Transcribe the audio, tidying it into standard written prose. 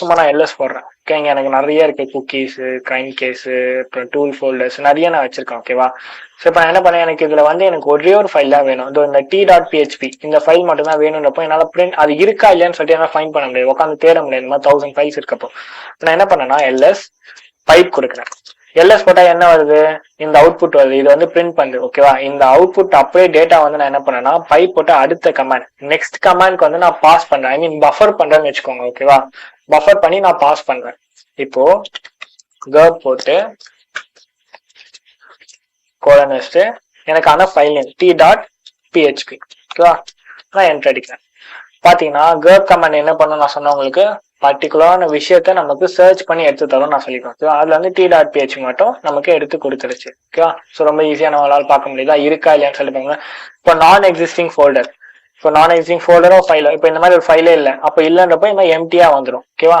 சும்மா நான் எல்எஸ் போடுறேன். ஓகே, இங்க எனக்கு நிறைய இருக்கு, குக்கீஸ், கைன் கேஸ், அப்புறம் டூல் ஃபோல்டர்ஸ் நிறைய நான் வச்சிருக்கேன். ஓகேவா? ஸோ இப்போ நான் என்ன பண்ணேன், எனக்கு இதுல வந்து எனக்கு ஒரே ஒரு ஃபைல் தான் வேணும். இந்த t.php இந்த ஃபைல் மட்டும் தான் வேணும்ன்றப்போ என்னால பிரிண்ட் அது இருக்கா இல்லையான்னு சொல்லிட்டு என்னால ஃபைண்ட் பண்ண முடியாது, உட்காந்து தேட முடியாது. இந்த மாதிரி 1000 ஃபைல்ஸ் இருக்கப்போ நான் என்ன பண்ணேன்னா எல்எஸ் பைப் கொடுக்குறேன். எல்எஸ் போட்டா என்ன வருது, இந்த அவுட்புட் வருது. இது வந்து பிரிண்ட் பண்ணுது. ஓகேவா? இந்த அவுட்புட் அப்படியே டேட்டா வந்து நான் என்ன பண்ணேன்னா பைப் போட்டு அடுத்த கமாண்ட் நெக்ஸ்ட் கமாண்ட்க்கு வந்து நான் பாஸ் பண்றேன். ஐ மீன் பஃபர் பண்றேன்னு வச்சுக்கோங்க. ஓகேவா? பஃபர் பண்ணி நான் பாஸ் பண்றேன். இப்போ கர்ப் போட்டு கோலன் வச்சுட்டு எனக்கான ஃபைல் நேம் t.php. ஓகேவா? நான் என்டர் அடிக்கிறேன். பாத்தீங்கன்னா கர்ப் கமாண்ட் என்ன பண்ணும் நான் சொன்ன உங்களுக்கு பர்டிகுலரான விஷயத்த நமக்கு சர்ச் பண்ணி எடுத்து தரும் நான் சொல்லிக்கிறேன். அதுல வந்து t.php மட்டும் நமக்கு எடுத்து கொடுத்துருச்சு. ஓகேவா? ஸோ ரொம்ப ஈஸியா நம்மளால பார்க்க முடியுதா இருக்கா இல்லையான்னு சொல்லிப்பாங்க. இப்போ நான் எக்ஸிஸ்டிங் ஃபோல்டர், இப்போ நான் எக்ஸிஸ்டிங் ஃபோல்டரோ ஃபைலோ, இப்போ இந்த மாதிரி ஒரு ஃபைலே இல்லை, அப்போ இல்லைன்றப்போ இந்த மாதிரி எம்டியா வந்துடும். ஓகேவா?